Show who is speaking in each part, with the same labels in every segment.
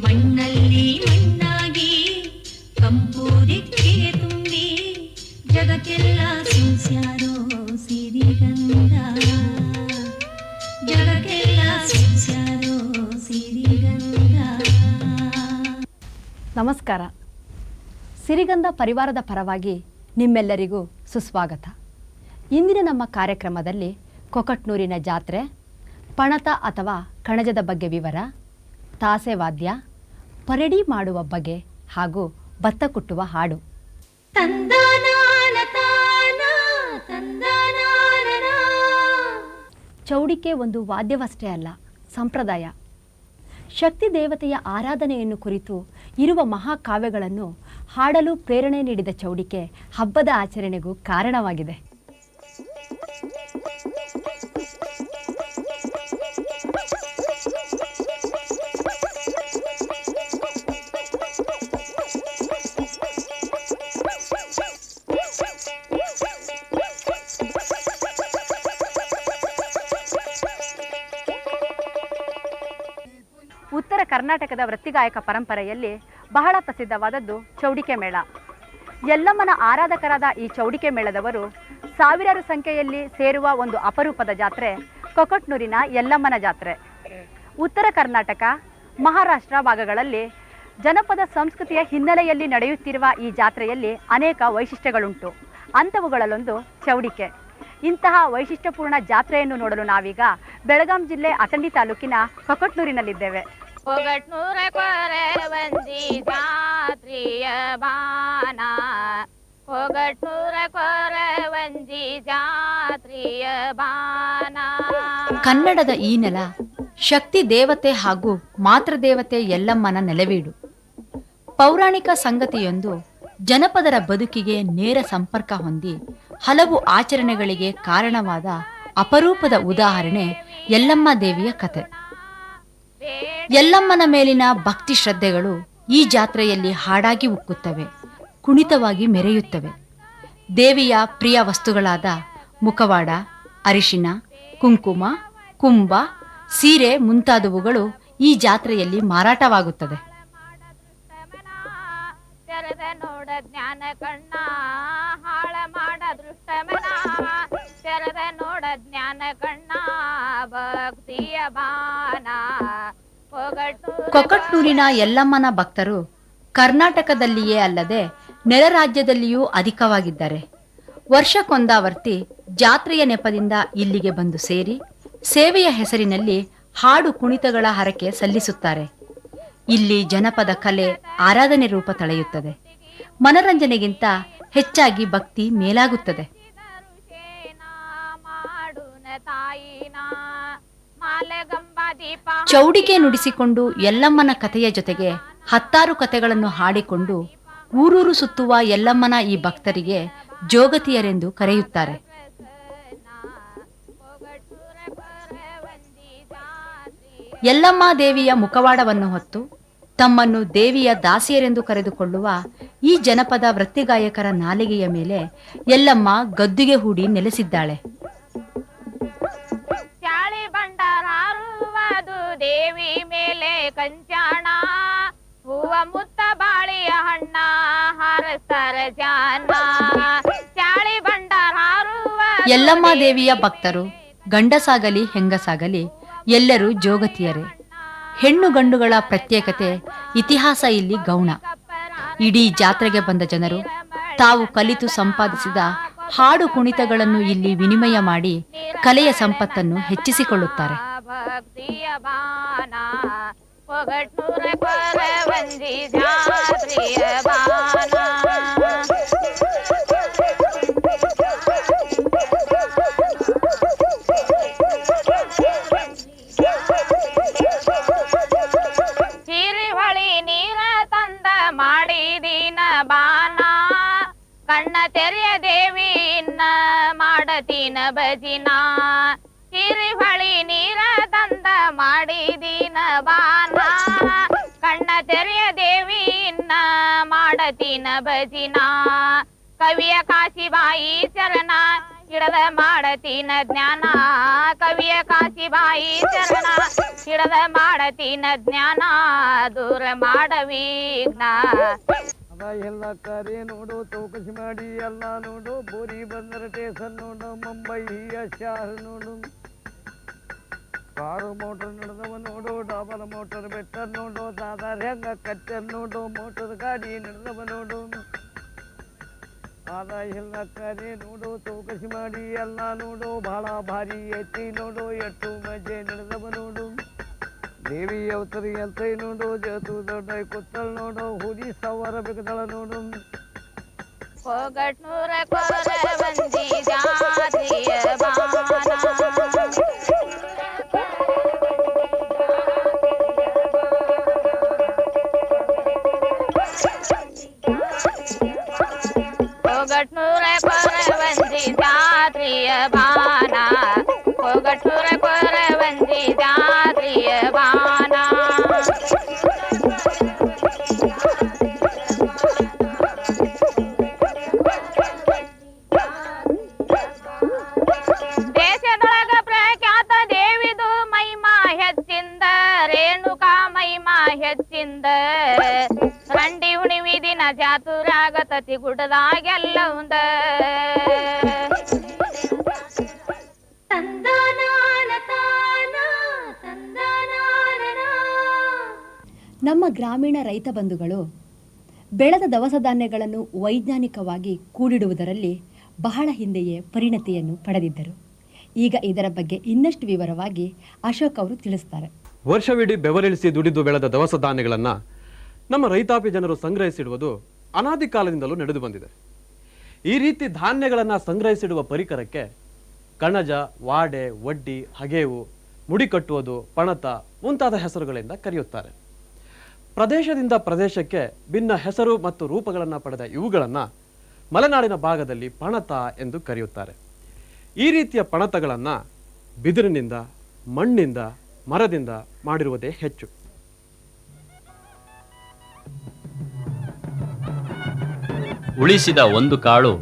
Speaker 1: ಮಣ್ಣಲ್ಲಿ ಮಣ್ಣಾಗಿ ಕಂಪು ದಿಕ್ಕಿಗೆ ತುಂಬಿ ಜಗಕ್ಕೆಲ್ಲ ಸೂಸ್ಯಾರೋ ಸಿರಿಗಂಧ, ಜಗಕ್ಕೆಲ್ಲ ಸೂಸ್ಯಾರೋ ಸಿರಿಗಂಧ.
Speaker 2: ನಮಸ್ಕಾರ. ಸಿರಿಗಂಧ ಪರಿವಾರದ ಪರವಾಗಿ ನಿಮ್ಮೆಲ್ಲರಿಗೂ ಸುಸ್ವಾಗತ. ಇಂದಿನ ನಮ್ಮ ಕಾರ್ಯಕ್ರಮದಲ್ಲಿ ಕೊಕಟ್ನೂರಿನ ಜಾತ್ರೆ, ಪಣತ ಅಥವಾ ಕಣಜದ ಬಗ್ಗೆ ವಿವರ, ತಾಸೆ ವಾದ್ಯ, ಪರಡಿ ಮಾಡುವ ಬಗೆ ಹಾಗೂ ಭತ್ತ ಕುಟ್ಟುವ ಹಾಡು. ಚೌಡಿಕೆ ಒಂದು ವಾದ್ಯವಷ್ಟೇ ಅಲ್ಲ, ಸಂಪ್ರದಾಯ. ಶಕ್ತಿ ದೇವತೆಯ ಆರಾಧನೆಯನ್ನು ಕುರಿತು ಇರುವ ಮಹಾಕಾವ್ಯಗಳನ್ನು ಹಾಡಲು ಪ್ರೇರಣೆ ನೀಡಿದ ಚೌಡಿಕೆ ಹಬ್ಬದ ಆಚರಣೆಗೂ ಕಾರಣವಾಗಿದೆ. ಉತ್ತರ ಕರ್ನಾಟಕದ ವೃತ್ತಿಗಾಯಕ ಪರಂಪರೆಯಲ್ಲಿ ಬಹಳ ಪ್ರಸಿದ್ಧವಾದದ್ದು ಚೌಡಿಕೆ ಮೇಳ. ಯಲ್ಲಮ್ಮನ ಆರಾಧಕರಾದ ಈ ಚೌಡಿಕೆ ಮೇಳದವರು ಸಾವಿರಾರು ಸಂಖ್ಯೆಯಲ್ಲಿ ಸೇರುವ ಒಂದು ಅಪರೂಪದ ಜಾತ್ರೆ ಕೊಕಟ್ನೂರಿನ ಯಲ್ಲಮ್ಮನ ಜಾತ್ರೆ. ಉತ್ತರ ಕರ್ನಾಟಕ, ಮಹಾರಾಷ್ಟ್ರ ಭಾಗಗಳಲ್ಲಿ ಜನಪದ ಸಂಸ್ಕೃತಿಯ ಹಿನ್ನೆಲೆಯಲ್ಲಿ ನಡೆಯುತ್ತಿರುವ ಈ ಜಾತ್ರೆಯಲ್ಲಿ ಅನೇಕ ವೈಶಿಷ್ಟ್ಯಗಳುಂಟು. ಅಂಥವುಗಳಲ್ಲೊಂದು ಚೌಡಿಕೆ. ಇಂತಹ ವೈಶಿಷ್ಟ್ಯಪೂರ್ಣ ಜಾತ್ರೆಯನ್ನು ನೋಡಲು ನಾವೀಗ ಬೆಳಗಾಂ ಜಿಲ್ಲೆ ಅತಂಡಿ ತಾಲೂಕಿನ ಕೊಕಟ್ನೂರಿನಲ್ಲಿದ್ದೇವೆ.
Speaker 3: ಕೊಗಟ್ನೂರ ಕೊರೆ ವಂದಿ ಜಾತ್ರೆಯ ಬಾನ, ಕೊಗಟ್ನೂರ ಕೊರೆ ವಂದಿ ಜಾತ್ರೆಯ ಬಾನ.
Speaker 2: ಕನ್ನಡದ ಈ ನೆಲ ಶಕ್ತಿ ದೇವತೆ ಹಾಗೂ ಮಾತೃದೇವತೆ ಯಲ್ಲಮ್ಮನ ನೆಲವೀಡು. ಪೌರಾಣಿಕ ಸಂಗತಿಯೊಂದು ಜನಪದರ ಬದುಕಿಗೆ ನೇರ ಸಂಪರ್ಕ ಹೊಂದಿ ಹಲವು ಆಚರಣೆಗಳಿಗೆ ಕಾರಣವಾದ ಅಪರೂಪದ ಉದಾಹರಣೆ ಯಲ್ಲಮ್ಮ ದೇವಿಯ ಕಥೆ. ಯಲ್ಲಮ್ಮನ ಮೇಲಿನ ಭಕ್ತಿ ಶ್ರದ್ಧೆಗಳು ಈ ಜಾತ್ರೆಯಲ್ಲಿ ಹಾಡಾಗಿ ಉಕ್ಕುತ್ತವೆ, ಕುಣಿತವಾಗಿ ಮೆರೆಯುತ್ತವೆ. ದೇವಿಯ ಪ್ರಿಯ ವಸ್ತುಗಳಾದ ಮುಖವಾಡ, ಅರಿಶಿನ, ಕುಂಕುಮ, ಕುಂಭ, ಸೀರೆ ಮುಂತಾದವುಗಳು ಈ ಜಾತ್ರೆಯಲ್ಲಿ ಮಾರಾಟವಾಗುತ್ತದೆ.
Speaker 3: ತೆರೆದ ನೋಡ ಜ್ಞಾನ ಕಣ್ಣ ಹಾಳ ಮಾಡ ದೃಷ್ಟಮನ, ತೆರೆದ ನೋಡ ಜ್ಞಾನ ಕಣ್ಣ ಭಕ್ತಿಯ ಬಾನ.
Speaker 2: ಕೊಕಟ್ನೂರಿನ ಯಲ್ಲಮ್ಮನ ಭಕ್ತರು ಕರ್ನಾಟಕದಲ್ಲಿಯೇ ಅಲ್ಲದೆ ನೆಲ ರಾಜ್ಯದಲ್ಲಿಯೂ ಅಧಿಕವಾಗಿದ್ದಾರೆ. ವರ್ಷಕ್ಕೊಂದಾವರ್ತಿ ಜಾತ್ರೆಯ ನೆಪದಿಂದ ಇಲ್ಲಿಗೆ ಬಂದು ಸೇರಿ ಸೇವೆಯ ಹೆಸರಿನಲ್ಲಿ ಹಾಡು ಕುಣಿತಗಳ ಹರಕೆ ಸಲ್ಲಿಸುತ್ತಾರೆ. ಇಲ್ಲಿ ಜನಪದ ಕಲೆ ಆರಾಧನೆ ರೂಪ ತಳೆಯುತ್ತದೆ. ಮನರಂಜನೆಗಿಂತ ಹೆಚ್ಚಾಗಿ ಭಕ್ತಿ ಮೇಲಾಗುತ್ತದೆ. ಚೌಡಿಕೆ ನುಡಿಸಿಕೊಂಡು ಯಲ್ಲಮ್ಮನ ಕಥೆಯ ಜೊತೆಗೆ 10 ಕಥೆಗಳನ್ನು ಹಾಡಿಕೊಂಡು ಊರೂರು ಸುತ್ತುವ ಯಲ್ಲಮ್ಮನ ಈ ಭಕ್ತರಿಗೆ ಜೋಗತಿಯರೆಂದು ಕರೆಯುತ್ತಾರೆ. ಯಲ್ಲಮ್ಮ ದೇವಿಯ ಮುಖವಾಡವನ್ನು ಹೊತ್ತು ತಮ್ಮನ್ನು ದೇವಿಯ ದಾಸಿಯರೆಂದು ಕರೆದುಕೊಳ್ಳುವ ಈ ಜನಪದ ವೃತ್ತಿಗಾಯಕರ ನಾಲಿಗೆಯ ಮೇಲೆ ಯಲ್ಲಮ್ಮ ಗದ್ದುಗೆ ಹೂಡಿ ನೆಲೆಸಿದ್ದಾಳೆ.
Speaker 3: ಚಾಳಿ ಬಂಡಾರುವುದು ದೇವಿ ಮೇಲೆ ಕಂಚಾಣ, ಹೂವ ಮುತ್ತ ಬಾಳಿಯ ಹಣ್ಣ ಹಾರಸ್ತಾರ ಜಾನ. ಚಾಳಿ ಬಂಡಾರುವ
Speaker 2: ಯಲ್ಲಮ್ಮ ದೇವಿಯ ಭಕ್ತರು ಗಂಡಸಾಗಲಿ ಹೆಂಗಸಾಗಲಿ ಎಲ್ಲರೂ ಜೋಗತಿಯರೇ. ಹೆಣ್ಣು ಗಂಡುಗಳ ಪ್ರತ್ಯೇಕತೆ ಇತಿಹಾಸ ಇಲ್ಲಿ ಗೌಣ. ಇಡೀ ಜಾತ್ರೆಗೆ ಬಂದ ಜನರು ತಾವು ಕಲಿತು ಸಂಪಾದಿಸಿದ ಹಾಡು ಕುಣಿತಗಳನ್ನು ಇಲ್ಲಿ ವಿನಿಮಯ ಮಾಡಿ ಕಲೆಯ ಸಂಪತ್ತನ್ನು ಹೆಚ್ಚಿಸಿಕೊಳ್ಳುತ್ತಾರೆ.
Speaker 3: ಭಕ್ತಿಯ ಬಾನ, ಕೊಗಟ್ನೂರ ಕೊರೆ ವಂದಿ ಜಾತ್ರೆಯ ಬಾನ. ಹಿರಿಹೊಳಿ ನೀರ ತಂದ ಮಾಡಿದೀನ ಬಾನ, ಕಣ್ಣ ತೆರೆಯ ದೇವಿನ ಮಾಡತೀನ ಭಜಿನ. ಹಿರಿಹೊಳಿ ನೀರ ತಂದ ಮಾಡಿದೀನ ಬಾನ, ಕಣ್ಣ ತೆರೆಯ ದೇವಿನ ಮಾಡತೀನ ಭಜಿನ. ಕವಿಯ ಕಾಶಿಬಾಯಿ ಚರಣ ಹಿಡದ ಮಾಡತೀನ ಜ್ಞಾನ, ಕವಿಯ ಕಾಶಿಬಾಯಿ ಚರಣ ಹಿಡದ ಮಾಡತೀನ ಜ್ಞಾನ ದೂರ ಮಾಡವೀಗ್ನ
Speaker 4: ಅದ ಎಲ್ಲ ಕರೆ ನೋಡು ಚೌಕಸಿ ಮಾಡಿ ಎಲ್ಲ ನೋಡು ಬೋರಿ ಬಂದರ ಟೇಷನ್ ನೋಡು ಮುಂಬೈಯ ಶಾರ್ ನೋಡು ಕಾರು ಮೋಟರ್ ನಡೆದವ ನೋಡು ಡಬಲ್ ಮೋಟರ್ ಬೆಟ್ಟರ್ ನೋಡು ಸಾಧಾರ ಹೆಂಗ ಕಚ್ಚರ್ ನೋಡು ಮೋಟರ್ ಗಾಡಿ ನಡೆದವ ನೋಡು ಅದ ಎಲ್ಲ ಕರೆ ನೋಡು ಚೌಕಸಿ ಮಾಡಿ ಎಲ್ಲ ನೋಡು ಬಹಳ ಭಾರಿ ಐತಿ ನೋಡು ಎಷ್ಟು ಮಜೆ ನಡೆದವ ನೋಡು ದೇವಿ ಅವತರಿ ಅಂತ ನೋಡು ಜತು ದೊಡ್ಡ ಕುತ್ತಲ್ ನೋಡು ಹುಡಿ ಸವರ ಬೆಗದಳ ನೋಡು
Speaker 3: ಹೋಗಟ್ನೂರ ಕೊರವಂದಿ ಜಾತಿಯ ಬಾನ ಹೋಗಟ್ನೂರ ಕೊರವಂದಿ ಜಾತ್ರಿಯ ಬಾನ ಹೋಗಟ್ನೂರ ಕೊರವಂದಿ ಜಾತ್ರಿಯ ಬಾನ ದೇಶದೊಳಗ ಪ್ರಖ್ಯಾತ ದೇವಿದು ಮಹಿಮಾ ಹೆಚ್ಚಿಂದ ರೇಣುಕಾ ಮಹಿಮಾ ಹೆಚ್ಚಿಂದ ರಂಡಿ ಹುಣಿವಿ ದಿನ ಜಾತುರಾಗತತಿ ಗುಡ್ಡದಾಗೆಲ್ಲ ಉಂದ
Speaker 2: ನಮ್ಮ ಗ್ರಾಮೀಣ ರೈತ ಬಂಧುಗಳು ಬೆಳೆದ ದವಸ ಧಾನ್ಯಗಳನ್ನು ವೈಜ್ಞಾನಿಕವಾಗಿ ಕೂಡಿಡುವುದರಲ್ಲಿ ಬಹಳ ಹಿಂದೆಯೇ ಪರಿಣತಿಯನ್ನು ಪಡೆದಿದ್ದರು. ಈಗ ಇದರ ಬಗ್ಗೆ ಇನ್ನಷ್ಟು ವಿವರವಾಗಿ ಅಶೋಕ್ ಅವರು ತಿಳಿಸ್ತಾರೆ.
Speaker 5: ವರ್ಷವಿಡೀ ಬೆವರಿಳಿಸಿ ದುಡಿದು ಬೆಳೆದ ದವಸ ಧಾನ್ಯಗಳನ್ನು ನಮ್ಮ ರೈತಾಪಿ ಜನರು ಸಂಗ್ರಹಿಸಿಡುವುದು ಅನಾದಿ ಕಾಲದಿಂದಲೂ ನಡೆದು ಬಂದಿದೆ. ಈ ರೀತಿ ಧಾನ್ಯಗಳನ್ನು ಸಂಗ್ರಹಿಸಿಡುವ ಪರಿಕರಕ್ಕೆ ಕಣಜ, ವಾಡೆ, ವಡ್ಡಿ, ಹಗೇವು, ಮುಡಿ ಕಟ್ಟುವುದು, ಪಣತ ಮುಂತಾದ ಹೆಸರುಗಳಿಂದ ಕರೆಯುತ್ತಾರೆ. ಪ್ರದೇಶದಿಂದ ಪ್ರದೇಶಕ್ಕೆ ಭಿನ್ನ ಹೆಸರು ಮತ್ತು ರೂಪಗಳನ್ನು ಪಡೆದ ಇವುಗಳನ್ನು ಮಲೆನಾಡಿನ ಭಾಗದಲ್ಲಿ ಪಣತ ಎಂದು ಕರೆಯುತ್ತಾರೆ. ಈ ರೀತಿಯ ಪಣತಗಳನ್ನು ಬಿದಿರಿನಿಂದ, ಮಣ್ಣಿಂದ, ಮರದಿಂದ ಮಾಡಿರುವುದೇ ಹೆಚ್ಚು.
Speaker 6: ಉಳಿಸಿದ ಒಂದು ಕಾಳು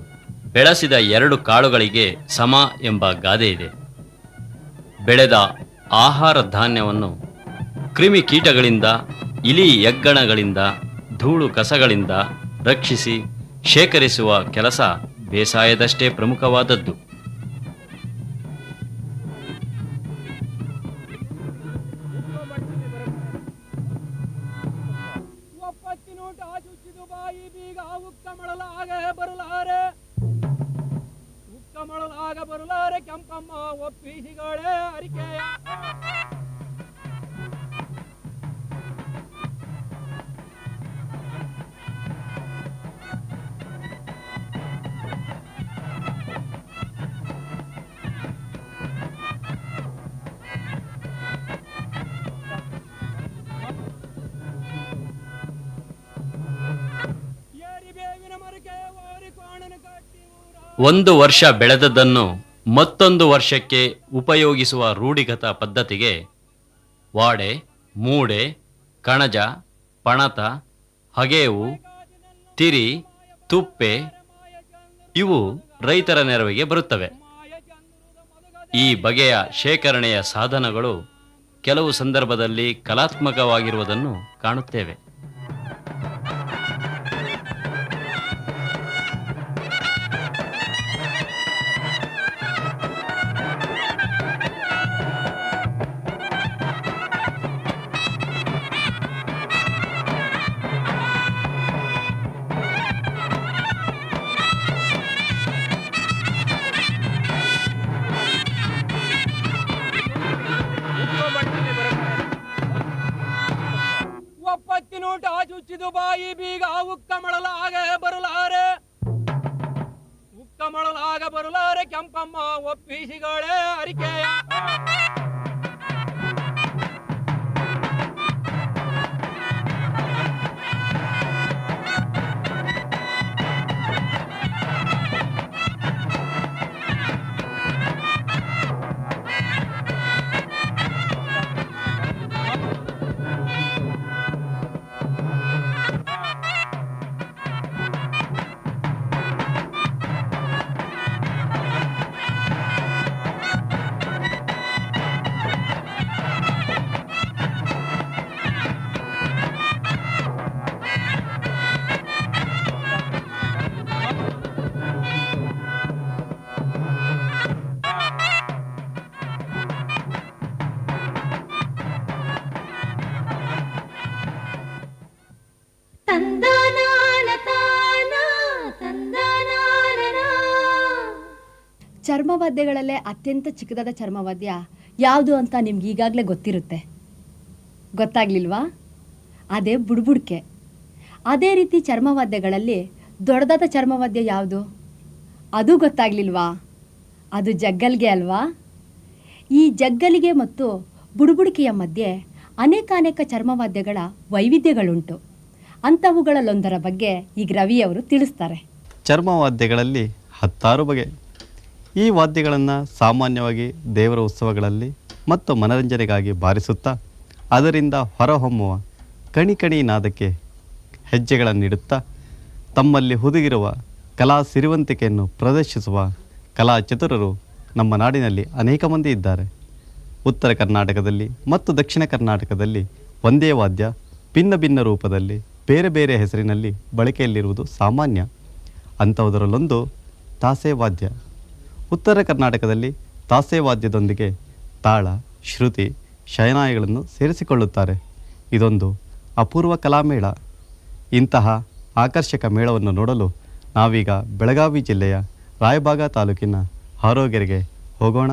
Speaker 6: ಬೆಳೆಸಿದ 2 ಕಾಳುಗಳಿಗೆ ಸಮ ಎಂಬ ಗಾದೆ ಇದೆ. ಬೆಳೆದ ಆಹಾರ ಧಾನ್ಯವನ್ನು ಕ್ರಿಮಿ ಕೀಟಗಳಿಂದ, ಇಲಿ ಹೆಗ್ಗಣಗಳಿಂದ, ಧೂಳು ಕಸಗಳಿಂದ ರಕ್ಷಿಸಿ ಶೇಖರಿಸುವ ಕೆಲಸ ಬೇಸಾಯದಷ್ಟೇ ಪ್ರಮುಖವಾದದ್ದು.
Speaker 4: ಬರುಲಾರೆ ಕೆಂಪಮ್ಮ ಒಪ್ಪಿಸಿಗಳೇ ಅರಿಕೆಯ
Speaker 6: ಒಂದು ವರ್ಷ ಬೆಳೆದದ್ದನ್ನು ಮತ್ತೊಂದು ವರ್ಷಕ್ಕೆ ಉಪಯೋಗಿಸುವ ರೂಢಿಗತ ಪದ್ಧತಿಗೆ ವಾಡೆ, ಮೂಡೆ, ಕಣಜ, ಪಣತ, ಹಗೇವು, ತಿರಿ, ತುಪ್ಪೆ ಇವು ರೈತರ ನೆರವಿಗೆ ಬರುತ್ತವೆ. ಈ ಬಗೆಯ ಶೇಖರಣೆಯ ಸಾಧನಗಳು ಕೆಲವು ಸಂದರ್ಭದಲ್ಲಿ ಕಲಾತ್ಮಕವಾಗಿರುವುದನ್ನು ಕಾಣುತ್ತೇವೆ.
Speaker 4: ಒಪ್ಪತ್ತಿನೋಟ ಚುಚ್ಚಿದು ಬಾಯಿ ಬೀಗ ಉಕ್ಕ ಮಳಲಾಗ ಬರುಲಾರೆ ಕೆಂಪಮ್ಮ ಒಪ್ಪಿಸಿಗಳೇ ಅರಿಕೆಯ
Speaker 2: ಚರ್ಮವಾದ್ಯಗಳಲ್ಲೇ ಅತ್ಯಂತ ಚಿಕ್ಕದಾದ ಚರ್ಮವಾದ್ಯ ಯಾವುದು ಅಂತ ನಿಮ್ಗೆ ಈಗಾಗಲೇ ಗೊತ್ತಿರುತ್ತೆ. ಗೊತ್ತಾಗ್ಲಿಲ್ವಾ? ಅದೇ ಬುಡ್ಬುಡ್ಕೆ. ಅದೇ ರೀತಿ ಚರ್ಮವಾದ್ಯಗಳಲ್ಲಿ ದೊಡ್ಡದಾದ ಚರ್ಮವಾದ್ಯ ಯಾವುದು? ಅದು ಗೊತ್ತಾಗ್ಲಿಲ್ವಾ? ಅದು ಜಗ್ಗಲ್ಗೆ ಅಲ್ವಾ? ಈ ಜಗ್ಗಲಿಗೆ ಮತ್ತು ಬುಡ್ಬುಡಿಕೆಯ ಮಧ್ಯೆ ಅನೇಕ ಚರ್ಮವಾದ್ಯಗಳ ವೈವಿಧ್ಯಗಳುಂಟು. ಅಂಥವುಗಳಲ್ಲೊಂದರ ಬಗ್ಗೆ ಈಗ ರವಿಯವರು ತಿಳಿಸ್ತಾರೆ.
Speaker 7: ಚರ್ಮವಾದ್ಯಗಳಲ್ಲಿ 10 ಬಗೆ. ಈ ವಾದ್ಯಗಳನ್ನು ಸಾಮಾನ್ಯವಾಗಿ ದೇವರ ಉತ್ಸವಗಳಲ್ಲಿ ಮತ್ತು ಮನರಂಜನೆಗಾಗಿ ಬಾರಿಸುತ್ತಾ ಅದರಿಂದ ಹೊರಹೊಮ್ಮುವ ಕಣಿ ನಾದಕ್ಕೆ ಹೆಜ್ಜೆಗಳನ್ನಿಡುತ್ತಾ ತಮ್ಮಲ್ಲಿ ಹುದುಗಿರುವ ಕಲಾ ಸಿರಿವಂತಿಕೆಯನ್ನು ಪ್ರದರ್ಶಿಸುವ ಕಲಾ ಚತುರರು ನಮ್ಮ ನಾಡಿನಲ್ಲಿ ಅನೇಕ ಮಂದಿ ಇದ್ದಾರೆ. ಉತ್ತರ ಕರ್ನಾಟಕದಲ್ಲಿ ಮತ್ತು ದಕ್ಷಿಣ ಕರ್ನಾಟಕದಲ್ಲಿ ಒಂದೇ ವಾದ್ಯ ಭಿನ್ನ ರೂಪದಲ್ಲಿ ಬೇರೆ ಹೆಸರಿನಲ್ಲಿ ಬಳಕೆಯಲ್ಲಿರುವುದು ಸಾಮಾನ್ಯ. ಅಂಥವುದರಲ್ಲೊಂದು ತಾಸೆ ವಾದ್ಯ. ಉತ್ತರ ಕರ್ನಾಟಕದಲ್ಲಿ ತಾಸೆ ವಾದ್ಯದೊಂದಿಗೆ ತಾಳ, ಶ್ರುತಿ, ಶಯನಾಯಗಳನ್ನು ಸೇರಿಸಿಕೊಳ್ಳುತ್ತಾರೆ. ಇದೊಂದು ಅಪೂರ್ವ ಕಲಾಮೇಳ. ಇಂತಹ ಆಕರ್ಷಕ ಮೇಳವನ್ನು ನೋಡಲು ನಾವೀಗ ಬೆಳಗಾವಿ ಜಿಲ್ಲೆಯ ರಾಯಬಾಗ ತಾಲೂಕಿನ ಹಾರೋಗೆರೆಗೆ ಹೋಗೋಣ.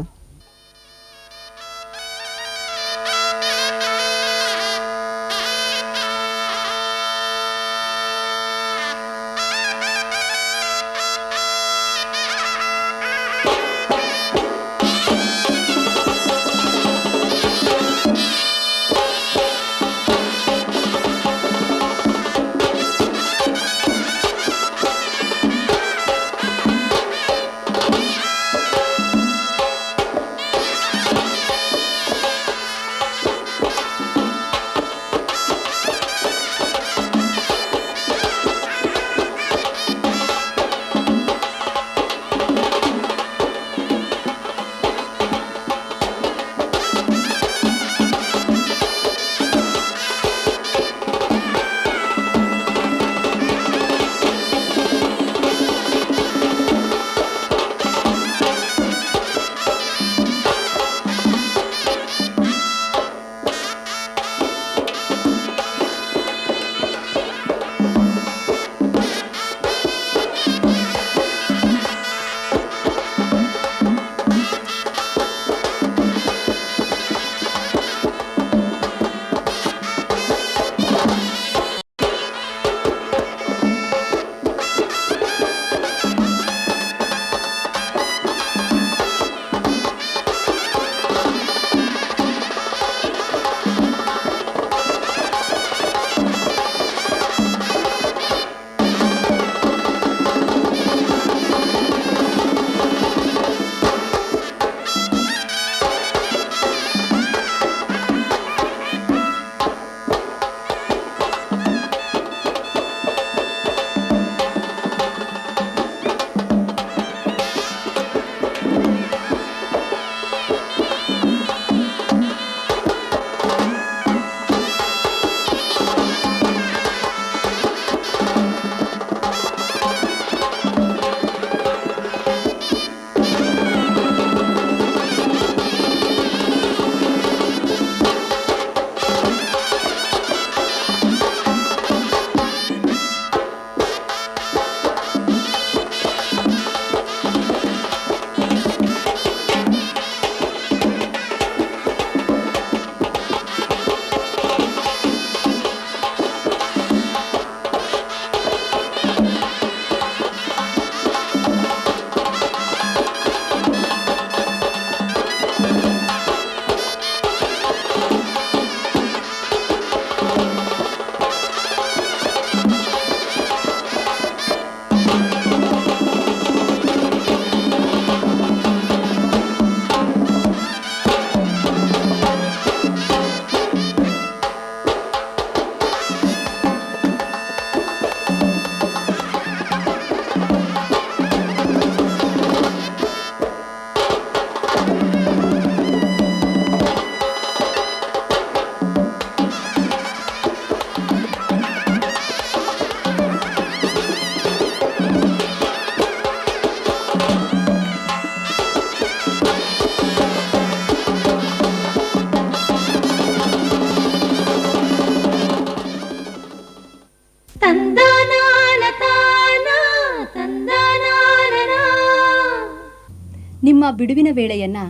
Speaker 2: ಬಿಡುವಿನ ವೇಳೆಯನ್ನು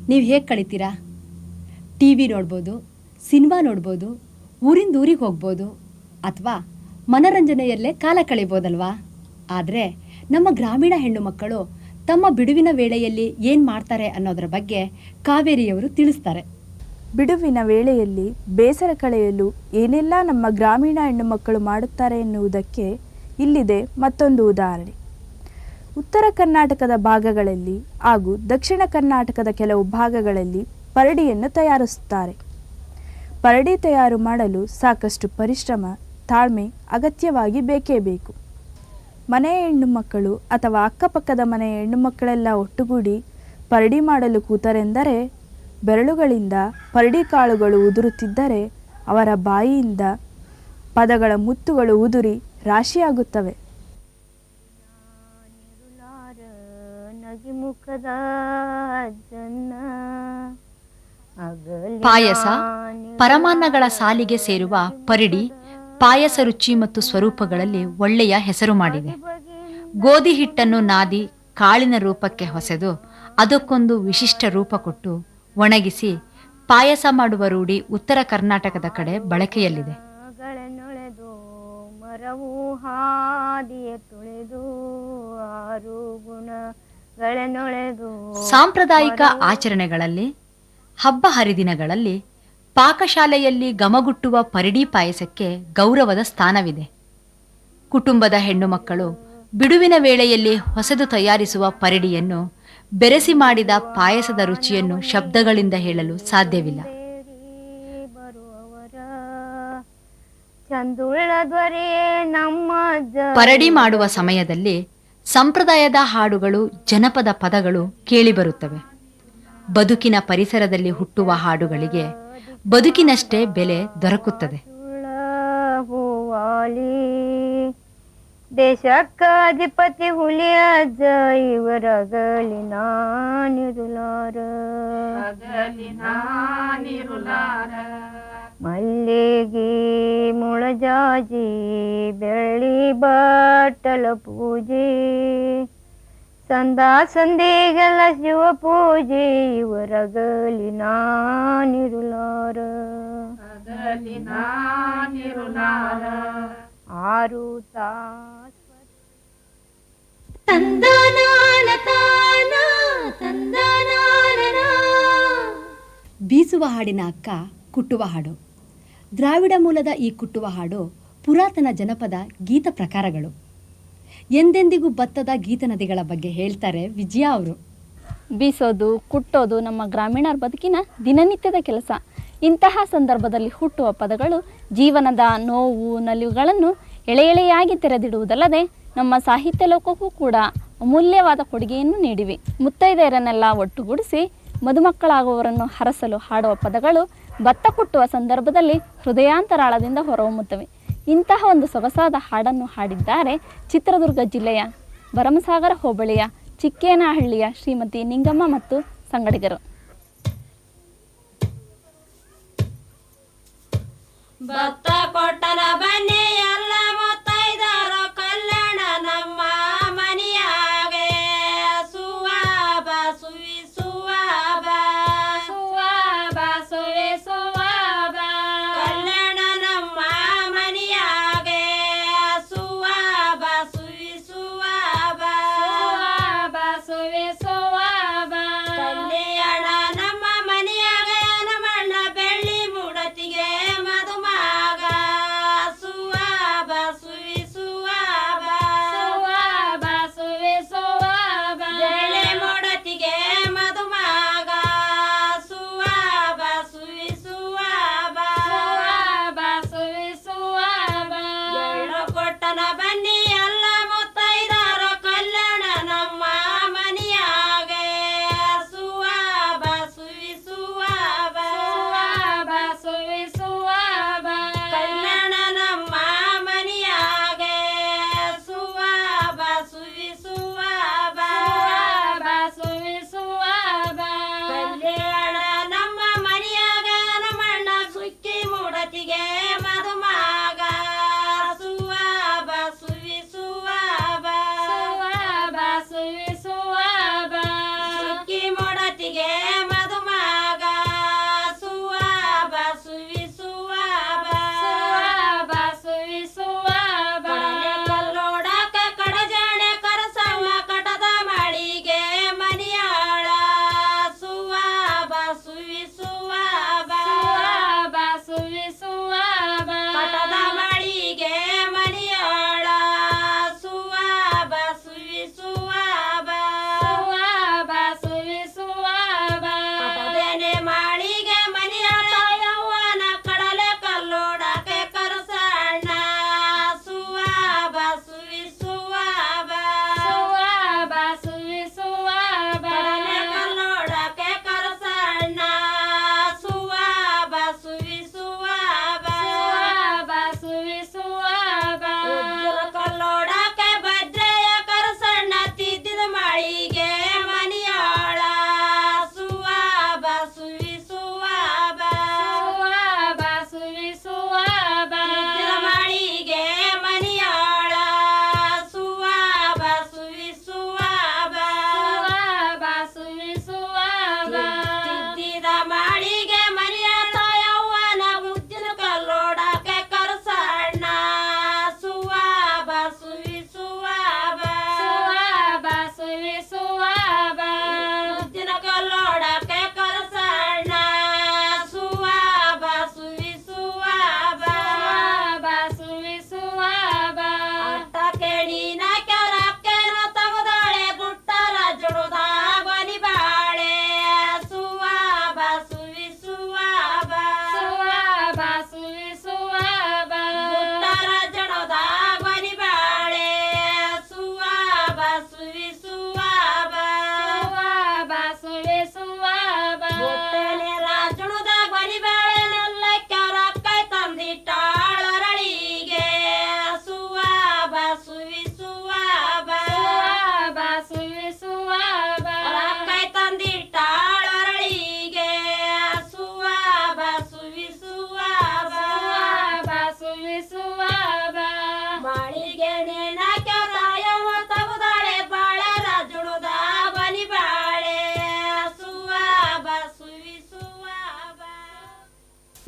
Speaker 2: ನೀವು ಹೇಗೆ ಕಳಿತೀರಾ? ಟಿ ವಿ ನೋಡ್ಬೋದು, ಸಿನಿಮಾ ನೋಡ್ಬೋದು, ಊರಿಂದ ಊರಿಗೆ ಹೋಗ್ಬೋದು, ಅಥವಾ ಮನರಂಜನೆಯಲ್ಲೇ ಕಾಲ ಕಳಿಬೋದಲ್ವಾ? ಆದರೆ ನಮ್ಮ ಗ್ರಾಮೀಣ ಹೆಣ್ಣು ಮಕ್ಕಳು ತಮ್ಮ ಬಿಡುವಿನ ವೇಳೆಯಲ್ಲಿ ಏನು ಮಾಡ್ತಾರೆ ಅನ್ನೋದರ ಬಗ್ಗೆ ಕಾವೇರಿಯವರು ತಿಳಿಸ್ತಾರೆ.
Speaker 8: ಬಿಡುವಿನ ವೇಳೆಯಲ್ಲಿ ಬೇಸರ ಕಳೆಯಲು ಏನೆಲ್ಲ ನಮ್ಮ ಗ್ರಾಮೀಣ ಹೆಣ್ಣು ಮಕ್ಕಳು ಮಾಡುತ್ತಾರೆ ಎನ್ನುವುದಕ್ಕೆ ಇಲ್ಲಿದೆ ಮತ್ತೊಂದು ಉದಾಹರಣೆ. ಉತ್ತರ ಕರ್ನಾಟಕದ ಭಾಗಗಳಲ್ಲಿ ಹಾಗೂ ದಕ್ಷಿಣ ಕರ್ನಾಟಕದ ಕೆಲವು ಭಾಗಗಳಲ್ಲಿ ಪರಡಿಯನ್ನು ತಯಾರಿಸುತ್ತಾರೆ. ಪರಡಿ ತಯಾರು ಮಾಡಲು ಸಾಕಷ್ಟು ಪರಿಶ್ರಮ, ತಾಳ್ಮೆ ಅಗತ್ಯವಾಗಿ ಬೇಕೇ ಬೇಕು. ಮನೆಯ ಹೆಣ್ಣು ಮಕ್ಕಳು ಅಥವಾ ಅಕ್ಕಪಕ್ಕದ ಮನೆಯ ಹೆಣ್ಣು ಮಕ್ಕಳೆಲ್ಲ ಒಟ್ಟುಗೂಡಿ ಪರಡಿ ಮಾಡಲು ಕೂತರೆಂದರೆ ಬೆರಳುಗಳಿಂದ ಪರಡಿ ಕಾಳುಗಳು ಉದುರುತ್ತಿದ್ದರೆ ಅವರ ಬಾಯಿಯಿಂದ ಪದಗಳ ಮುತ್ತುಗಳು ಉದುರಿ ರಾಶಿಯಾಗುತ್ತವೆ.
Speaker 2: ಪಾಯಸ, ಪರಮಾನ್ನಗಳ ಸಾಲಿಗೆ ಸೇರುವ ಪರಿಡಿ ಪಾಯಸ ರುಚಿ ಮತ್ತು ಸ್ವರೂಪಗಳಲ್ಲಿ ಒಳ್ಳೆಯ ಹೆಸರು ಮಾಡಿದೆ. ಗೋಧಿ ಹಿಟ್ಟನ್ನು ನಾದಿ ಕಾಳಿನ ರೂಪಕ್ಕೆ ಹೊಸೆದು ಅದಕ್ಕೊಂದು ವಿಶಿಷ್ಟ ರೂಪ ಕೊಟ್ಟು ಒಣಗಿಸಿ ಪಾಯಸ ಮಾಡುವ ರೂಢಿ ಉತ್ತರ ಕರ್ನಾಟಕದ ಕಡೆ ಬಳಕೆಯಲ್ಲಿದೆ. ಸಾಂಪ್ರದಾಯಿಕ ಆಚರಣೆಗಳಲ್ಲಿ, ಹಬ್ಬ ಹರಿದಿನಗಳಲ್ಲಿ ಪಾಕಶಾಲೆಯಲ್ಲಿ ಘಮಗುಟ್ಟುವ ಪರಿಡಿ ಪಾಯಸಕ್ಕೆ ಗೌರವದ ಸ್ಥಾನವಿದೆ. ಕುಟುಂಬದ ಹೆಣ್ಣು ಮಕ್ಕಳು ಬಿಡುವಿನ ವೇಳೆಯಲ್ಲಿ ಹೊಸದು ತಯಾರಿಸುವ ಪರಿಡಿಯನ್ನು ಬೆರೆಸಿ ಮಾಡಿದ ಪಾಯಸದ ರುಚಿಯನ್ನು ಶಬ್ದಗಳಿಂದ ಹೇಳಲು ಸಾಧ್ಯವಿಲ್ಲ. ಪರಡಿ ಮಾಡುವ ಸಮಯದಲ್ಲಿ ಸಂಪ್ರದಾಯದ ಹಾಡುಗಳು, ಜನಪದ ಪದಗಳು ಕೇಳಿಬರುತ್ತವೆ. ಬದುಕಿನ ಪರಿಸರದಲ್ಲಿ ಹುಟ್ಟುವ ಹಾಡುಗಳಿಗೆ ಬದುಕಿನಷ್ಟೇ ಬೆಲೆ ದೊರಕುತ್ತದೆ.
Speaker 3: ದೇಶಕ್ಕಾಧಿಪತಿ ಹುಲಿಯ ಇವರಗಲಿ ನಾನಿರುಲಾರ, ಮಲ್ಲಿಗೆ ಮುಳಜಾಜಿ ಬೆಳ್ಳಿ ಬಟ್ಟಲ ಪೂಜೆ, ಸಂದಾ ಸಂದಿಗೆಲ್ಲ ಶಿವ ಪೂಜೆ ಇವರಗಲಿ ನಾನಿರುಲಾರ, ಆರು
Speaker 2: ಬೀಸುವ ಹಾಡಿನ ಅಕ್ಕ ಕುಟ್ಟುವ ಹಾಡು. ದ್ರಾವಿಡ ಮೂಲದ ಈ ಕುಟ್ಟುವ ಹಾಡು ಪುರಾತನ ಜನಪದ ಗೀತ ಪ್ರಕಾರಗಳು. ಎಂದೆಂದಿಗೂ ಬತ್ತದ ಗೀತ ನದಿಗಳ ಬಗ್ಗೆ ಹೇಳ್ತಾರೆ ವಿಜಯ ಅವರು.
Speaker 8: ಬೀಸೋದು, ಕುಟ್ಟೋದು ನಮ್ಮ ಗ್ರಾಮೀಣರ ಬದುಕಿನ ದಿನನಿತ್ಯದ ಕೆಲಸ. ಇಂತಹ ಸಂದರ್ಭದಲ್ಲಿ ಹುಟ್ಟುವ ಪದಗಳು ಜೀವನದ ನೋವು ನಲಿವುಗಳನ್ನು ಎಳೆ ಎಳೆಯಾಗಿ ತೆರೆದಿಡುವುದಲ್ಲದೆ ನಮ್ಮ ಸಾಹಿತ್ಯ ಲೋಕಕ್ಕೂ ಕೂಡ ಅಮೂಲ್ಯವಾದ ಕೊಡುಗೆಯನ್ನು ನೀಡಿವೆ. ಮುತ್ತೈದೆಯರನ್ನೆಲ್ಲ ಒಟ್ಟುಗೂಡಿಸಿ ಮದುಮಕ್ಕಳಾಗುವವರನ್ನು ಹರಸಲು ಹಾಡುವ ಪದಗಳು ಭತ್ತ ಕುಟ್ಟುವ ಸಂದರ್ಭದಲ್ಲಿ ಹೃದಯಾಂತರಾಳದಿಂದ ಹೊರಹೊಮ್ಮುತ್ತವೆ. ಇಂತಹ ಒಂದು ಸೊಗಸಾದ ಹಾಡನ್ನು ಹಾಡಿದ್ದಾರೆ ಚಿತ್ರದುರ್ಗ ಜಿಲ್ಲೆಯ ಭರಮಸಾಗರ ಹೋಬಳಿಯ ಚಿಕ್ಕೇನಹಳ್ಳಿಯ ಶ್ರೀಮತಿ ನಿಂಗಮ್ಮ ಮತ್ತು ಸಂಗಡಿಗರು.
Speaker 1: ಭತ್ತ ಕೊಟ್ಟನ ಬನ್ನಿ ಎಲ್ಲ ಮುತ್ತೈದರ ಕಲ್ಯಾಣ ನಮ್ಮ ಮನೆಯಾಗೆ, ಸುವಾಬ ಸುವಿ ಸುವಾಬ ಸುವಾಬ ಸುವಿ ಸುವಾಬ, ಕಲ್ಯಾಣ ನಮ್ಮ ಮನೆಯಾಗೆ, ಸುವಾಬ ಸುವಿ ಸುವಾಬ ಸುವಾಬ ಸುವಿ ಸುವಾಬ, ಕಲ್ಯಾಣ ನಮ್ಮ ಮನೆಯಾಗೆ ನಮ್ಮಣ್ಣ ಬೆಳ್ಳಿ ಮೂಡತಿಗೆ ಮದುಮಗ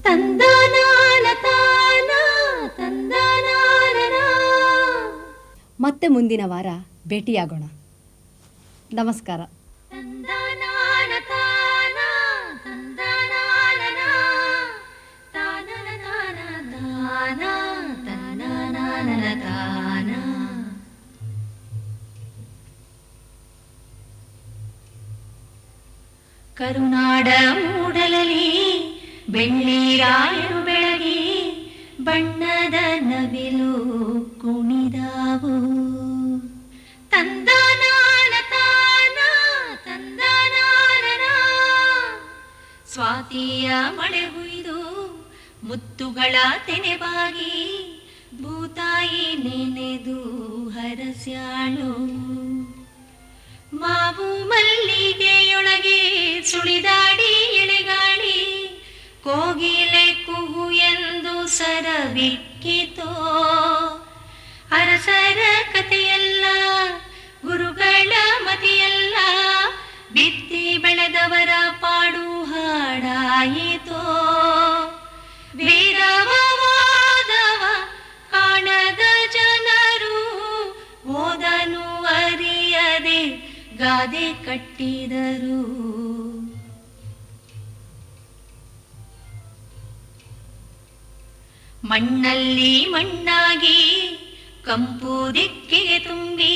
Speaker 1: ತಂದನಾನ ತಾನ ತಂದನಾನ.
Speaker 2: ಮತ್ತೆ ಮುಂದಿನ ವಾರ ಭೇಟಿಯಾಗೋಣ. ನಮಸ್ಕಾರ.
Speaker 1: ತಂದನಾನ ತಾನ ತಂದನಾನ ತಾನನ ತಾನ ತಾನ ತನ್ನನಾನ ತಾನ. ಕರುನಾಡ ಮೂಡಲಲಿ ಬೆಳ್ಳಿರಾಯರು ಬೆಳಗಿ ಬಣ್ಣದ ನವಿಲು ಕುಣಿದಾವು. ತಂದನಾನ ತಾನ ತಂದನಾನ. ಸ್ವಾತಿಯ ಮಳೆ ಹುಯ್ದು ಮುತ್ತುಗಳ ತೆನೆಬಾಗಿ ಭೂತಾಯಿ ನೆನೆದು ಹರಸ್ಯಾಳು. ಮಾವು ಮಲ್ಲಿಗೆಯೊಳಗೆ ಸುಳಿದಾಡಿ ಎಳೆಗಾಡಿ ಕೋಗಿಲೆ ಕುಹು ಎಂದು ಸರಬಿಕ್ಕಿತೋ. ಅರಸರ ಕಥೆಯಲ್ಲ ಗುರುಗಳ ಮತಿಯಲ್ಲ ಬಿತ್ತಿ ಬೆಳೆದವರ ಪಾಡು ಹಾಡಾಯಿತೋ. ವೇದವ ವಾದವ ಕಾಣದ ಜನರು ಓದನು ಅರಿಯದೆ ಗಾದೆ ಕಟ್ಟಿದರು. ಮಣ್ಣಲ್ಲಿ ಮಣ್ಣಾಗಿ ಕಂಪು ದಿಕ್ಕಿಗೆ ತುಂಬಿ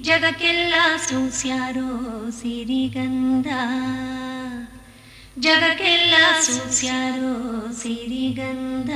Speaker 1: ಜಗಕ್ಕೆಲ್ಲ ಸೂಸ್ಯಾರೋ ಸಿರಿಗಂಧ. ಜಗಕ್ಕೆಲ್ಲ ಸೂಸ್ಯಾರೋ ಸಿರಿಗಂಧ.